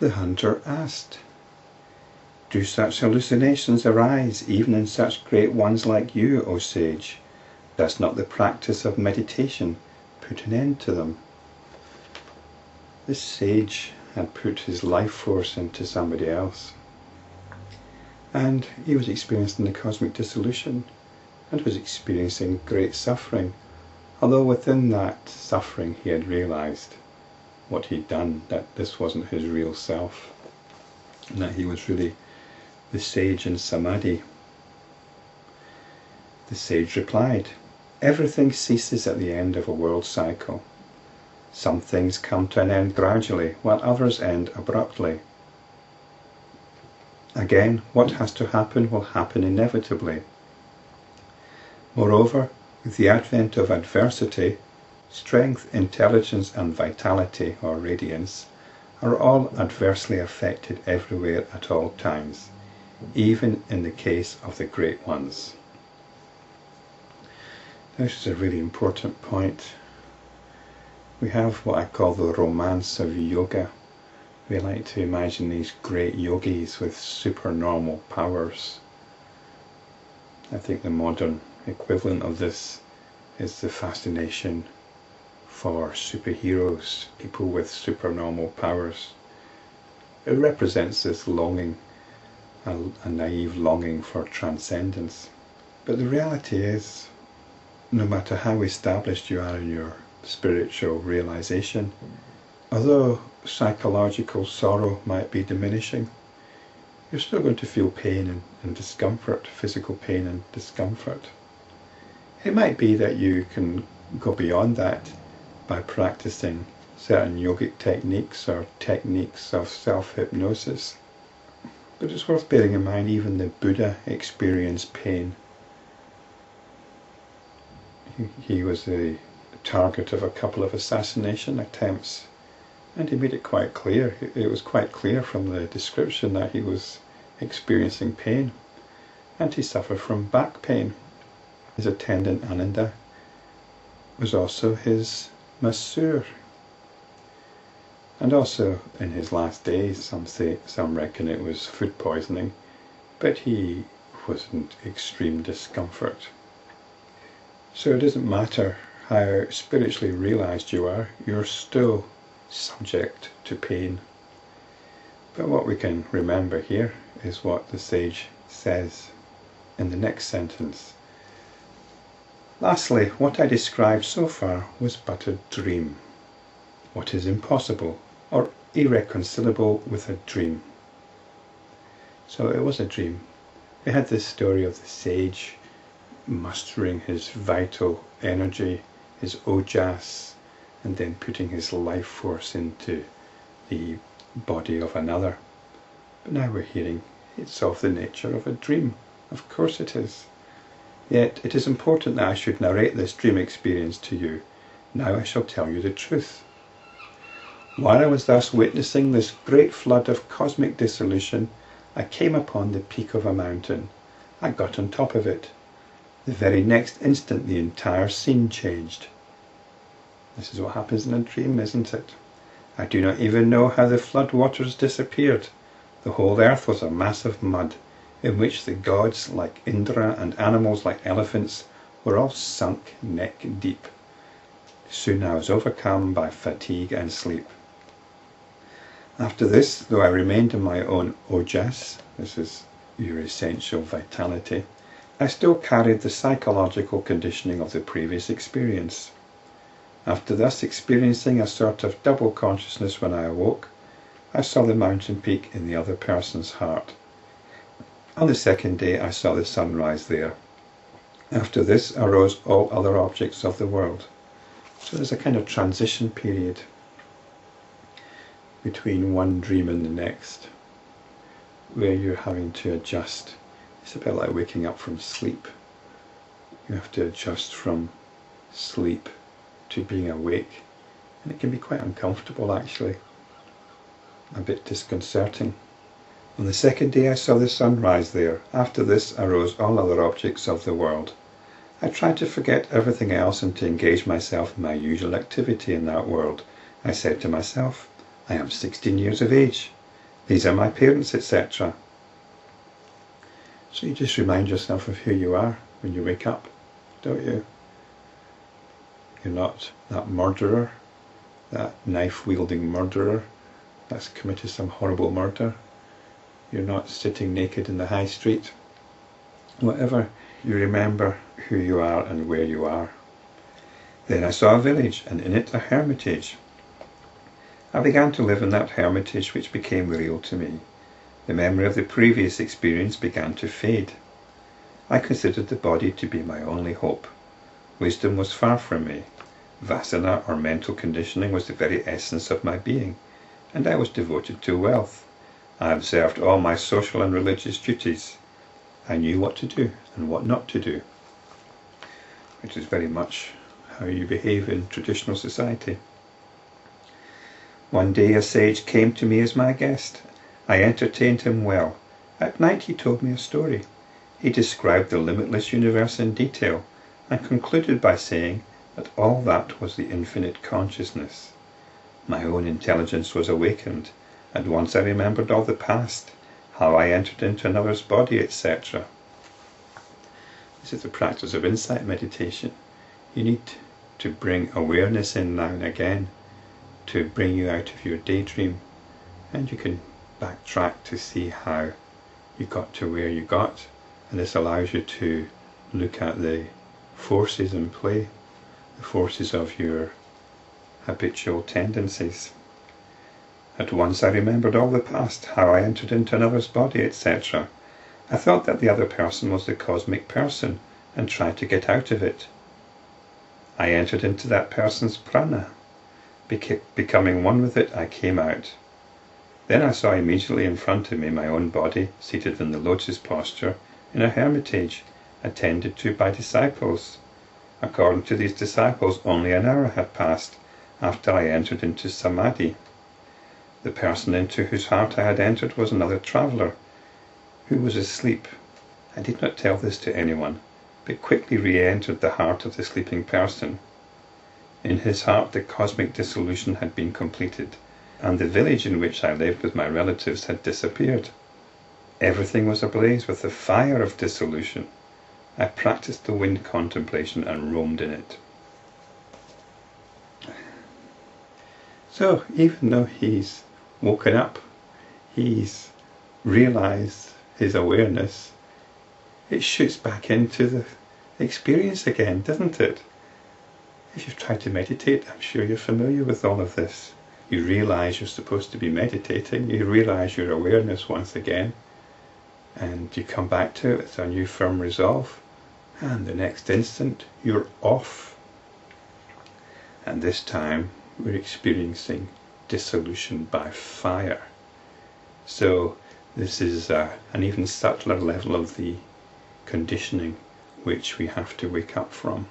The hunter asked, "Do such hallucinations arise even in such great ones like you, O sage? Does not the practice of meditation put an end to them?" This sage had put his life force into somebody else, and he was experiencing the cosmic dissolution and was experiencing great suffering, although within that suffering he had realized what he'd done, that this wasn't his real self, and that he was really the sage in samadhi. The sage replied, "Everything ceases at the end of a world cycle. Some things come to an end gradually, while others end abruptly. Again, what has to happen will happen inevitably. Moreover, with the advent of adversity, strength, intelligence and vitality, or radiance, are all adversely affected everywhere at all times, even in the case of the great ones." This is a really important point. We have what I call the romance of yoga. We like to imagine these great yogis with supernormal powers. I think the modern equivalent of this is the fascination for superheroes, people with supernormal powers. It represents this longing, a naive longing for transcendence. But the reality is, no matter how established you are in your spiritual realization, although psychological sorrow might be diminishing, you're still going to feel pain and discomfort, physical pain and discomfort. It might be that you can go beyond that by practicing certain yogic techniques or techniques of self-hypnosis. But it's worth bearing in mind even the Buddha experienced pain. He was the target of a couple of assassination attempts, and he made it quite clear. It was quite clear from the description that he was experiencing pain, and he suffered from back pain. His attendant Ananda was also his masseur. And also in his last days, some reckon it was food poisoning, but he was in extreme discomfort. So it doesn't matter how spiritually realized you are, you're still subject to pain. But what we can remember here is what the sage says in the next sentence. "Lastly, what I described so far was but a dream. What is impossible or irreconcilable with a dream?" So it was a dream. We had this story of the sage mustering his vital energy, his ojas, and then putting his life force into the body of another. But now we're hearing it's of the nature of a dream. Of course it is. Yet it is important that I should narrate this dream experience to you. Now I shall tell you the truth. While I was thus witnessing this great flood of cosmic dissolution, I came upon the peak of a mountain. I got on top of it. The very next instant the entire scene changed. This is what happens in a dream, isn't it? I do not even know how the flood waters disappeared. The whole earth was a mass of mud, in which the gods like Indra and animals like elephants were all sunk neck deep. Soon I was overcome by fatigue and sleep. After this, though I remained in my own ojas, this is your essential vitality, I still carried the psychological conditioning of the previous experience. After thus experiencing a sort of double consciousness when I awoke, I saw the mountain peak in the other person's heart. On the second day I saw the sunrise there. After this arose all other objects of the world. So there's a kind of transition period between one dream and the next, where you're having to adjust. It's a bit like waking up from sleep. You have to adjust from sleep to being awake, and it can be quite uncomfortable actually, a bit disconcerting. On the second day I saw the sun rise there. After this arose all other objects of the world. I tried to forget everything else and to engage myself in my usual activity in that world. I said to myself, I am 16 years of age. These are my parents, etc. So you just remind yourself of who you are when you wake up, don't you? You're not that murderer, that knife-wielding murderer that's committed some horrible murder. You're not sitting naked in the high street. Whatever, you remember who you are and where you are. Then I saw a village, and in it a hermitage. I began to live in that hermitage, which became real to me. The memory of the previous experience began to fade. I considered the body to be my only hope. Wisdom was far from me. Vasana, or mental conditioning, was the very essence of my being, and I was devoted to wealth. I observed all my social and religious duties. I knew what to do and what not to do, which is very much how you behave in traditional society. One day a sage came to me as my guest. I entertained him well. At night he told me a story. He described the limitless universe in detail, and concluded by saying that all that was the infinite consciousness. My own intelligence was awakened. At once I remembered all the past, how I entered into another's body, etc. This is the practice of insight meditation. You need to bring awareness in now and again to bring you out of your daydream, and you can backtrack to see how you got to where you got, and this allows you to look at the forces in play, the forces of your habitual tendencies. At once I remembered all the past, how I entered into another's body, etc. I thought that the other person was the cosmic person and tried to get out of it. I entered into that person's prana. Becoming one with it, I came out. Then I saw immediately in front of me my own body, seated in the lotus posture, in a hermitage, attended to by disciples. According to these disciples, only an hour had passed after I entered into samadhi. The person into whose heart I had entered was another traveller, who was asleep. I did not tell this to anyone, but quickly re-entered the heart of the sleeping person. In his heart the cosmic dissolution had been completed, and the village in which I lived with my relatives had disappeared. Everything was ablaze with the fire of dissolution. I practiced the wind contemplation and roamed in it. So even though he's woken up, he's realized his awareness, it shoots back into the experience again, doesn't it? If you've tried to meditate, I'm sure you're familiar with all of this. You realize you're supposed to be meditating, you realize your awareness once again, and you come back to it with a new firm resolve, and the next instant you're off. And this time we're experiencing dissolution by fire. So this is an even subtler level of the conditioning which we have to wake up from.